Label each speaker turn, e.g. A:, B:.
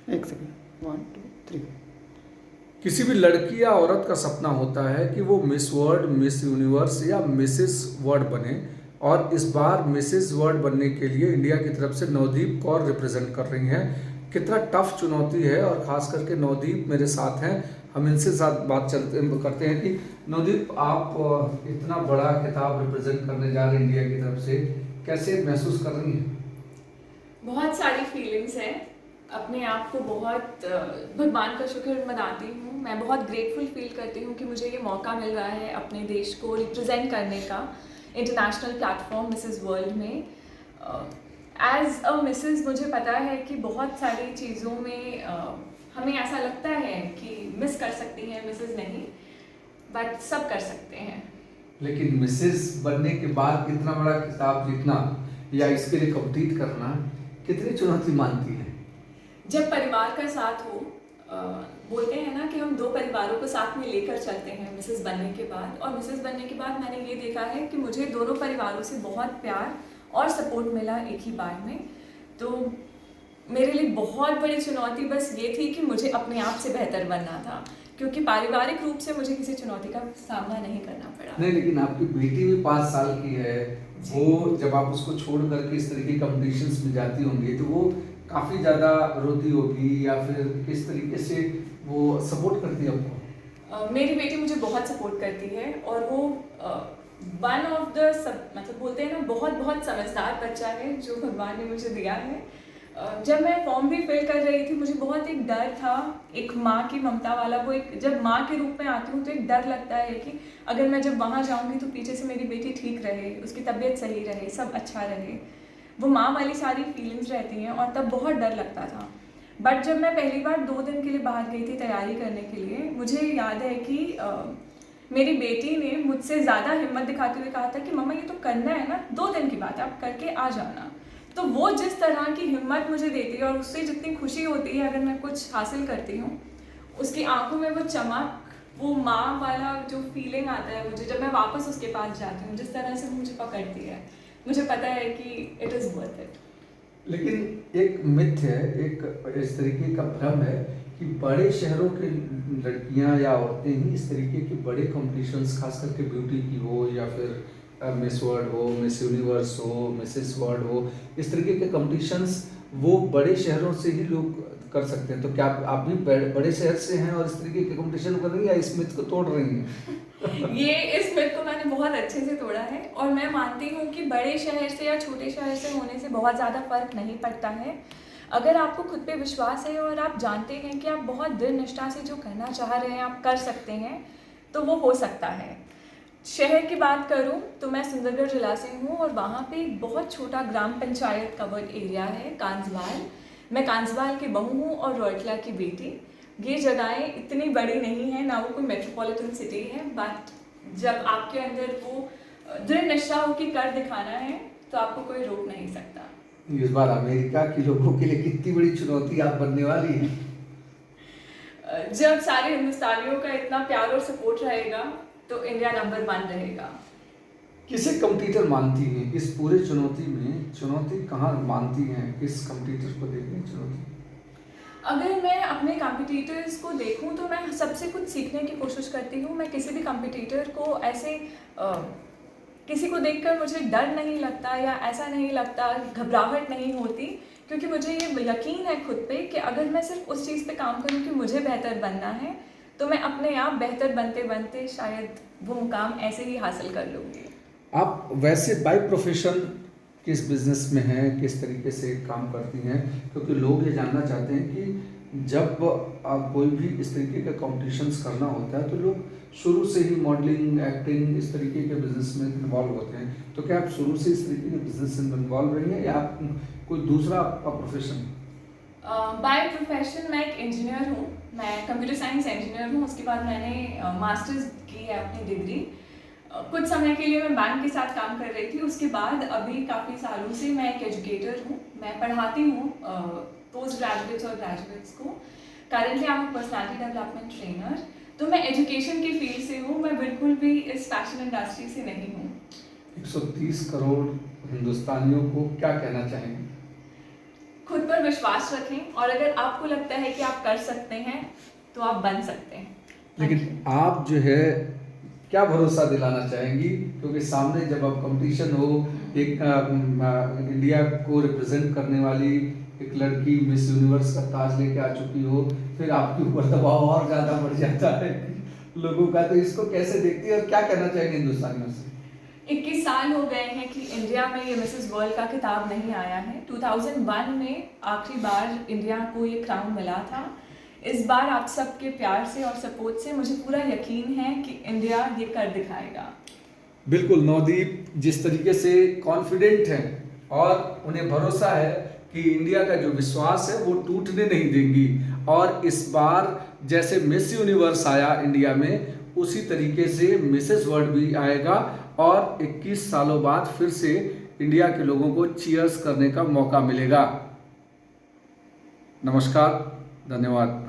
A: एक सेकेंड, 1 2 3।
B: किसी भी लड़की या औरत का सपना होता है कि वो मिस वर्ल्ड, मिस यूनिवर्स या मिसेस वर्ल्ड बने। और इस बार मिसेस वर्ल्ड बनने के लिए इंडिया की तरफ से नवदीप कौर रिप्रेजेंट कर रही हैं। कितना टफ चुनौती है, और ख़ास करके नवदीप मेरे साथ हैं। हम इनसे साथ बात करते हैं कि नवदीप, आप इतना बड़ा खिताब रिप्रेजेंट करने जा रहे हैं इंडिया की तरफ से, कैसे महसूस कर रही हैं?
C: बहुत सारी फीलिंग्स हैं। अपने आप को बहुत भगवान का शुक्र मनाती हूँ। मैं बहुत ग्रेटफुल फील करती हूँ कि मुझे ये मौका मिल रहा है अपने देश को रिप्रेजेंट करने का इंटरनेशनल प्लेटफॉर्म मिसेस वर्ल्ड में। एज अ मिसेस मुझे पता है कि बहुत सारी चीज़ों में हमें ऐसा लगता है कि मिस कर सकती हैं, मिसेस नहीं, बट सब कर सकते हैं।
B: लेकिन मिसेस बनने के बाद इतना बड़ा खिताब जीतना या इसके लिए कम्पीट करना कितनी चुनौती मानती है?
C: जब परिवार का साथ हो, बोलते हैं ना कि हम दो परिवारों को साथ में लेकर चलते हैं मिसेस बनने के बाद। और मिसेस बनने के बाद मैंने ये देखा है कि मुझे दोनों परिवारों से बहुत प्यार और सपोर्ट मिला एक ही बार में। तो मेरे लिए बहुत बड़ी चुनौती बस ये थी कि मुझे अपने आप से बेहतर बनना था, क्योंकि पारिवारिक रूप से मुझे किसी चुनौती का सामना नहीं करना पड़ा।
B: नहीं, लेकिन आपकी बेटी भी 5 साल की है। वो जब आप उसको छोड़ करके इस तरह की कॉम्पिटिशन्स में जाती होंगी तो वो काफ़ी ज़्यादा रोती होगी, या फिर किस तरीके से वो सपोर्ट करती है आपको?
C: मेरी बेटी मुझे बहुत सपोर्ट करती है, और वो वन ऑफ द मतलब बोलते हैं ना, बहुत बहुत समझदार बच्चा है जो भगवान ने मुझे दिया है। जब मैं फॉर्म भी फिल कर रही थी, मुझे बहुत एक डर था, एक माँ की ममता वाला। वो एक, जब माँ के रूप में आती हूँ तो एक डर लगता है कि अगर मैं जब वहाँ जाऊँगी तो पीछे से मेरी बेटी ठीक रहे, उसकी तबीयत सही रहे, सब अच्छा रहे। वो माँ वाली सारी फीलिंग्स रहती हैं, और तब बहुत डर लगता था। बट जब मैं पहली बार 2 दिन के लिए बाहर गई थी तैयारी करने के लिए, मुझे याद है कि मेरी बेटी ने मुझसे ज़्यादा हिम्मत दिखाते हुए कहा था कि मम्मा ये तो करना है ना, 2 दिन की बात है, आप करके आ जाना। तो वो जिस तरह की हिम्मत मुझे देती है, और उससे जितनी खुशी होती है अगर मैं कुछ हासिल करती हूँ, उसकी आंखों में वो चमक, वो माँ वाला जो फीलिंग आता है मुझे जब मैं वापस उसके पास जाती हूँ, जिस तरह से मुझे पकड़ती है, मुझे पता है कि इट इज़ वर्थ इट।
B: लेकिन एक मिथ है, एक इस तरीके का भ्रम है कि बड़े शहरों की लड़कियां या औरतें ही इस तरीके के बड़े कॉम्पिटिशन्स, खास करके ब्यूटी की हो या फिर मिस वर्ल्ड हो, मिस यूनिवर्स हो, मिसेस वर्ल्ड हो, इस तरीके के कॉम्पिटिशन्स वो बड़े शहरों से ही लोग कर सकते हैं। तो क्या आप भी बड़े शहर से हैं और इस तरीके के कॉम्पिटिशन कर रही हैं, या इस मिथ को तोड़ रही हैं?
C: ये इस मिथ को मैंने बहुत अच्छे से तोड़ा है, और मैं मानती हूँ कि बड़े शहर से या छोटे शहर से होने से बहुत ज़्यादा फर्क नहीं पड़ता है। अगर आपको खुद पे विश्वास है और आप जानते हैं कि आप बहुत दृढ़ निष्ठा से जो करना चाह रहे हैं आप कर सकते हैं, तो वो हो सकता है। शहर की बात करूं तो मैं सुंदरगढ़ जिला से हूं, और वहाँ पे एक बहुत छोटा ग्राम पंचायत कवर्ड एरिया है, कांजवाल। मैं कांजवाल की बहू हूँ और रोटला की बेटी। ये जगहें इतनी बड़ी नहीं है, ना वो कोई मेट्रोपॉलिटन सिटी है, बट जब आपके अंदर वो दृढ़ निष्ठा हो कि कर दिखाना है, तो आपको कोई रोक नहीं सकता।
B: इस बार अमेरिका के लोगों के लिए कितनी बड़ी चुनौती आप बनने वाली है?
C: जब सारे हिंदुस्तानियों का इतना प्यार और सपोर्ट रहेगा तो इंडिया नंबर 1 रहेगा।
B: किसे कंपटीटर मानती हैं इस पूरे चुनौती में? चुनौती कहाँ मानती हैं, किस कंपटीटर को देखने चुनौती?
C: अगर मैं अपने कॉम्पिटिटर्स को देखूं तो मैं सबसे कुछ सीखने की कोशिश करती हूं। मैं किसी भी कॉम्पिटिटर को ऐसे किसी को देखकर मुझे डर नहीं लगता, या ऐसा नहीं लगता, घबराहट नहीं होती, क्योंकि मुझे ये यकीन है खुद पे कि अगर मैं सिर्फ उस चीज़ पे काम करूं कि मुझे बेहतर बनना है, तो मैं अपने आप बेहतर बनते बनते शायद वो मुकाम ऐसे ही हासिल कर लूँगी।
B: आप वैसे बाय प्रोफेशन किस बिजनेस में हैं, किस तरीके से काम करती हैं? क्योंकि लोग ये जानना चाहते हैं कि जब आप कोई भी इस तरीके का कॉम्पिटिशन्स करना होता है तो लोग शुरू से ही मॉडलिंग, एक्टिंग, इस तरीके के बिजनेस में इन्वॉल्व होते हैं। तो क्या आप शुरू से इस तरीके के बिजनेस में इन्वॉल्व रही हैं, या आप कोई दूसरा आपका प्रोफेशन?
C: बाय प्रोफेशन मैं एक इंजीनियर हूँ। मैं कंप्यूटर साइंस इंजीनियर हूँ। उसके बाद मैंने मास्टर्स की है अपनी डिग्री। कुछ समय के लिए मैं बैंक के साथ काम कर रही थी। उसके बाद अभी काफ़ी सालों से मैं एक एजुकेटर हूँ। मैं पढ़ाती हूँ पोस्ट ग्रेजुएट्स और ग्रेजुएट्स को। Currently I am personality development trainer. तो मैं एजुकेशन की फील्ड से हूँ, मैं बिल्कुल भी इस फैशन इंडस्ट्री से नहीं हूँ।
B: 130 करोड़ हिंदुस्तानियों को क्या कहना चाहेंगे?
C: खुद पर विश्वास रखें और अगर आपको लगता है कि आप कर सकते हैं तो आप बन सकते हैं।
B: लेकिन आप जो है क्या भरोसा दिलाना चाहेंगी, क्योंकि सामने जब अब कंपटीशन हो, एक इंडिया को रिप्रेजेंट करने वाली एक लड़की मिस यूनिवर्स का ताज लेके आ चुकी हो, फिर आपके ऊपर दबाव और ज़्यादा बढ़ जाता है लोगों का, तो इसको कैसे देखती है और क्या कहना चाहेंगे हिंदुस्तानियों से?
C: 21 साल हो गए हैं कि इंडिया में ये मिसेस वर्ल्ड का खिताब नहीं आया है। 2001 में आखिरी बार इंडिया को ये क्राउन मिला था। इस बार आप सबके प्यार से और सपोर्ट से मुझे पूरा यकीन है कि इंडिया ये कर दिखाएगा।
B: बिल्कुल, नवदीप जिस तरीके से कॉन्फिडेंट हैं और उन्हें भरोसा है कि इंडिया का जो विश्वास है वो टूटने नहीं देंगी, और इस बार जैसे मिस यूनिवर्स आया इंडिया में, उसी तरीके से मिसेस वर्ल्ड भी आएगा और 21 सालों बाद फिर से इंडिया के लोगों को चीयर्स करने का मौका मिलेगा। नमस्कार, धन्यवाद।